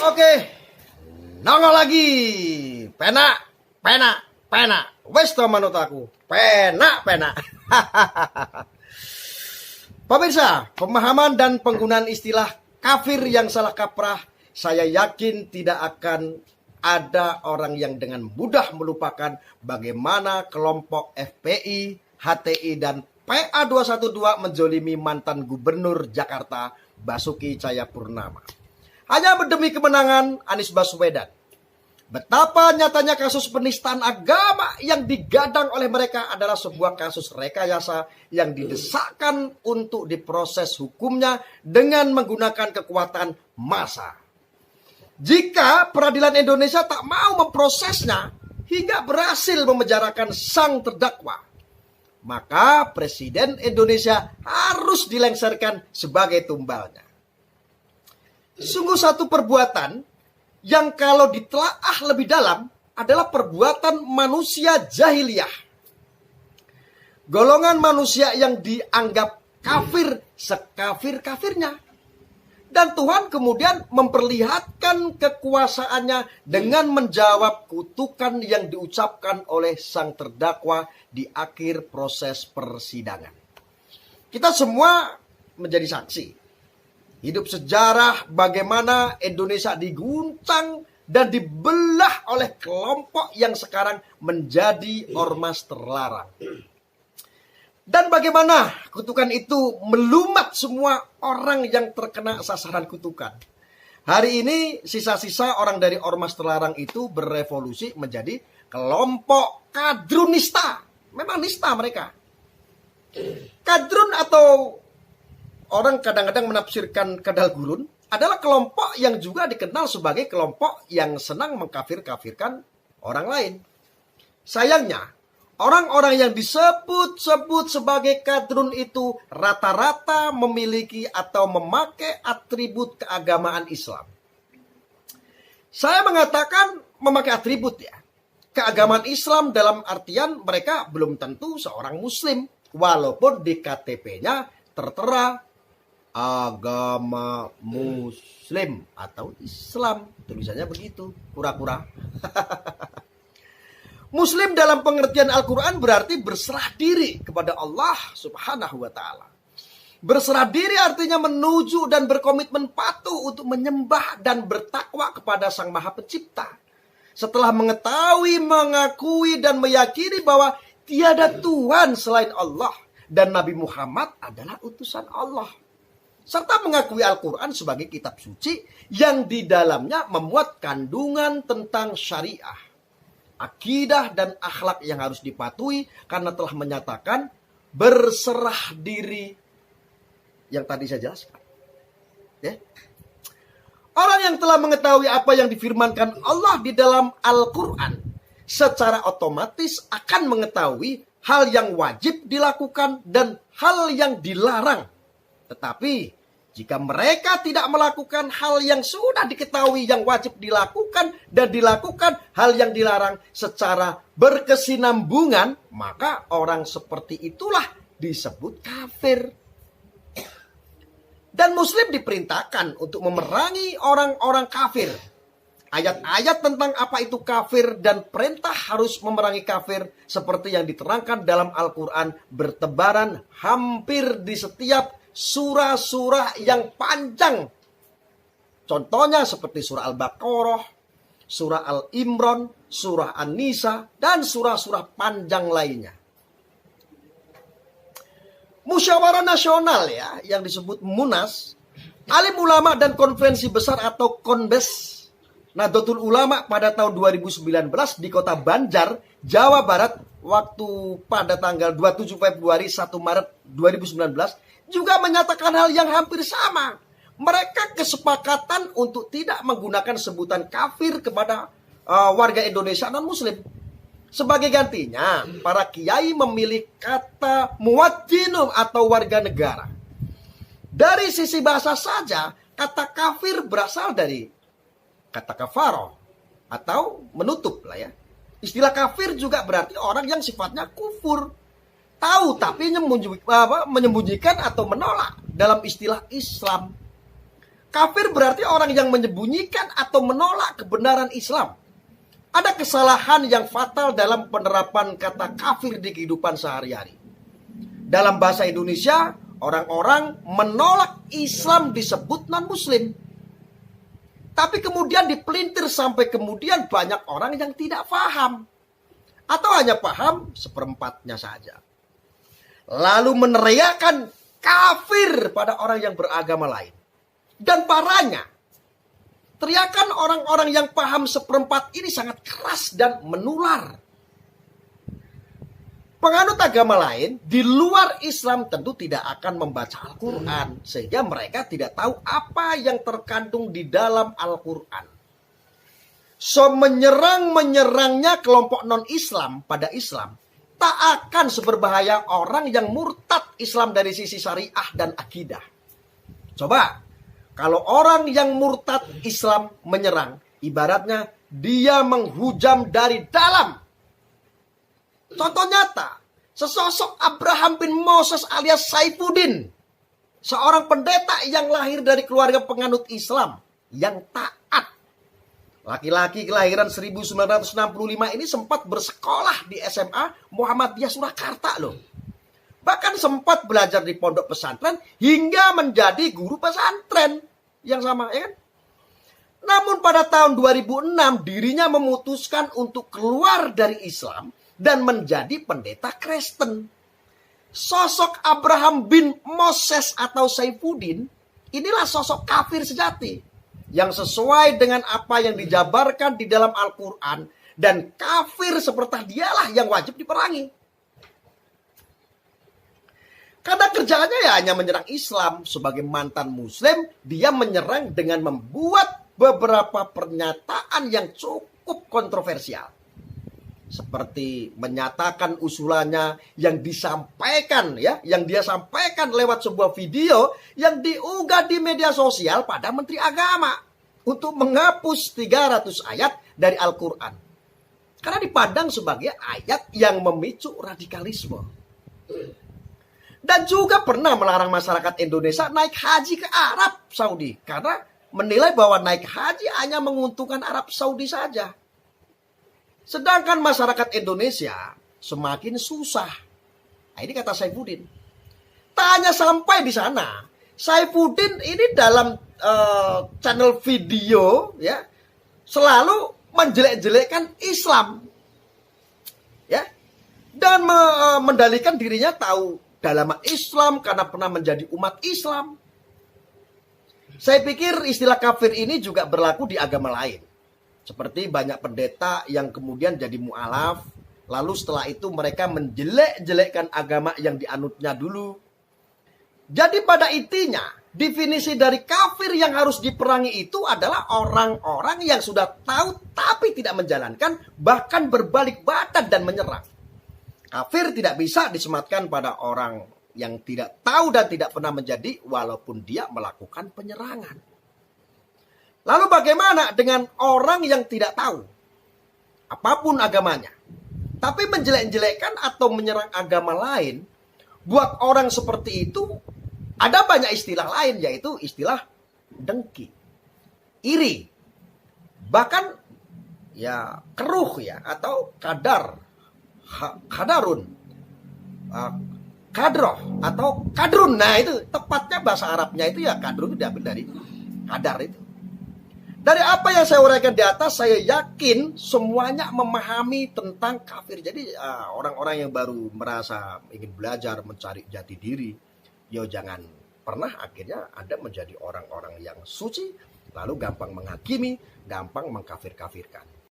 Oke, nongol lagi. Pena. Wes to manut aku. Pena. Pemirsa, pemahaman dan penggunaan istilah kafir yang salah kaprah, saya yakin tidak akan ada orang yang dengan mudah melupakan bagaimana kelompok FPI, HTI, dan PA212 menzolimi mantan gubernur Jakarta Basuki Cahayapurnama. Hanya demi kemenangan Anies Baswedan. Betapa nyatanya kasus penistaan agama yang digadang oleh mereka adalah sebuah kasus rekayasa yang didesakkan untuk diproses hukumnya dengan menggunakan kekuatan massa. Jika peradilan Indonesia tak mau memprosesnya hingga berhasil memenjarakan sang terdakwa, maka Presiden Indonesia harus dilengsarkan sebagai tumbalnya. Sungguh satu perbuatan yang kalau ditelaah lebih dalam adalah perbuatan manusia jahiliyah. Golongan manusia yang dianggap kafir sekafir-kafirnya. Dan Tuhan kemudian memperlihatkan kekuasaannya dengan menjawab kutukan yang diucapkan oleh sang terdakwa di akhir proses persidangan. Kita semua menjadi saksi. Hidup sejarah bagaimana Indonesia diguncang dan dibelah oleh kelompok yang sekarang menjadi ormas terlarang. Dan bagaimana kutukan itu melumat semua orang yang terkena sasaran kutukan. Hari ini sisa-sisa orang dari ormas terlarang itu berevolusi menjadi kelompok kadrunista. Memang nista mereka. Kadrun atau orang kadang-kadang menafsirkan kadal gurun adalah kelompok yang juga dikenal sebagai kelompok yang senang mengkafir-kafirkan orang lain. Sayangnya, orang-orang yang disebut-sebut sebagai kadrun itu rata-rata memiliki atau memakai atribut keagamaan Islam. Saya mengatakan memakai atribut ya. Keagamaan Islam dalam artian mereka belum tentu seorang Muslim. Walaupun di KTP-nya tertera agama Muslim atau Islam, tulisannya begitu, pura-pura. Muslim dalam pengertian Al-Quran berarti berserah diri kepada Allah Subhanahu wa Ta'ala. Berserah diri artinya menuju dan berkomitmen patuh untuk menyembah dan bertakwa kepada Sang Maha Pencipta. Setelah mengetahui, mengakui, dan meyakini bahwa tiada Tuhan selain Allah dan Nabi Muhammad adalah utusan Allah. Serta mengakui Al-Quran sebagai kitab suci yang di dalamnya memuat kandungan tentang syariah, akidah dan akhlak yang harus dipatuhi karena telah menyatakan berserah diri yang tadi saya jelaskan. Ya. Orang yang telah mengetahui apa yang difirmankan Allah di dalam Al-Quran secara otomatis akan mengetahui hal yang wajib dilakukan dan hal yang dilarang. Tetapi jika mereka tidak melakukan hal yang sudah diketahui yang wajib dilakukan dan dilakukan hal yang dilarang secara berkesinambungan, maka orang seperti itulah disebut kafir. Dan Muslim diperintahkan untuk memerangi orang-orang kafir. Ayat-ayat tentang apa itu kafir dan perintah harus memerangi kafir seperti yang diterangkan dalam Al-Quran bertebaran hampir di setiap surah-surah yang panjang. Contohnya seperti surah Al-Baqarah, surah Al-Imran, surah An-Nisa, dan surah-surah panjang lainnya. Musyawarah nasional ya, yang disebut Munas, alim ulama dan konferensi besar atau Konbes Nahdlatul Ulama pada tahun 2019 di kota Banjar, Jawa Barat, waktu pada tanggal 27 Februari 1 Maret 2019, juga menyatakan hal yang hampir sama. Mereka kesepakatan untuk tidak menggunakan sebutan kafir kepada warga Indonesia non-Muslim. Sebagai gantinya, para kiai memilih kata muwadzin atau warga negara. Dari sisi bahasa saja, kata kafir berasal dari kata kafaroh atau menutup lah ya. Istilah kafir juga berarti orang yang sifatnya kufur. Tahu tapi menyembunyikan atau menolak dalam istilah Islam. Kafir berarti orang yang menyembunyikan atau menolak kebenaran Islam. Ada kesalahan yang fatal dalam penerapan kata kafir di kehidupan sehari-hari. Dalam bahasa Indonesia, orang-orang menolak Islam disebut non-muslim. Tapi kemudian dipelintir sampai kemudian banyak orang yang tidak paham. Atau hanya paham seperempatnya saja. Lalu meneriakan kafir pada orang yang beragama lain. Dan parahnya, teriakan orang-orang yang paham seperempat ini sangat keras dan menular. Penganut agama lain di luar Islam tentu tidak akan membaca Al-Quran. Sehingga mereka tidak tahu apa yang terkandung di dalam Al-Quran. Menyerangnya kelompok non-Islam pada Islam tak akan seberbahaya orang yang murtad Islam dari sisi syariah dan akidah. Coba, kalau orang yang murtad Islam menyerang, ibaratnya dia menghujam dari dalam. Contoh nyata, sesosok Abraham bin Moses alias Saifuddin, seorang pendeta yang lahir dari keluarga penganut Islam yang taat. Laki-laki kelahiran 1965 ini sempat bersekolah di SMA Muhammadiyah Surakarta loh. Bahkan sempat belajar di pondok pesantren hingga menjadi guru pesantren yang sama, ya kan? Namun pada tahun 2006 dirinya memutuskan untuk keluar dari Islam dan menjadi pendeta Kristen. Sosok Abraham bin Moses atau Saifuddin inilah sosok kafir sejati yang sesuai dengan apa yang dijabarkan di dalam Al-Quran, dan kafir seperti dialah yang wajib diperangi. Karena kerjaannya ya hanya menyerang Islam. Sebagai mantan muslim, dia menyerang dengan membuat beberapa pernyataan yang cukup kontroversial. Seperti menyatakan usulannya yang disampaikan, yang dia sampaikan lewat sebuah video yang diunggah di media sosial pada Menteri Agama untuk menghapus 300 ayat dari Al-Quran. Karena dipandang sebagai ayat yang memicu radikalisme. Dan juga pernah melarang masyarakat Indonesia naik haji ke Arab Saudi. Karena menilai bahwa naik haji hanya menguntungkan Arab Saudi saja. Sedangkan masyarakat Indonesia semakin susah. Nah, ini kata Saifuddin. Tak hanya sampai di sana. Saifuddin ini dalam channel video ya selalu menjelek-jelekkan Islam. Ya. Dan mendalikan dirinya tahu dalam Islam karena pernah menjadi umat Islam. Saya pikir istilah kafir ini juga berlaku di agama lain. Seperti banyak pendeta yang kemudian jadi mu'alaf. Lalu setelah itu mereka menjelek-jelekkan agama yang dianutnya dulu. Jadi pada intinya, definisi dari kafir yang harus diperangi itu adalah orang-orang yang sudah tahu tapi tidak menjalankan, bahkan berbalik badan dan menyerang. Kafir tidak bisa disematkan pada orang yang tidak tahu dan tidak pernah menjadi walaupun dia melakukan penyerangan. Lalu bagaimana dengan orang yang tidak tahu apapun agamanya, tapi menjelek-jelekkan atau menyerang agama lain? Buat orang seperti itu ada banyak istilah lain, yaitu istilah dengki, iri, bahkan ya keruh ya atau kadarun, kadroh atau kadrun. Nah itu tepatnya bahasa Arabnya itu ya kadrun, itu diambil dari kadar itu. Dari apa yang saya uraikan di atas, saya yakin semuanya memahami tentang kafir. Jadi orang-orang yang baru merasa ingin belajar mencari jati diri, yo jangan pernah akhirnya Anda menjadi orang-orang yang suci lalu gampang menghakimi, gampang mengkafir-kafirkan.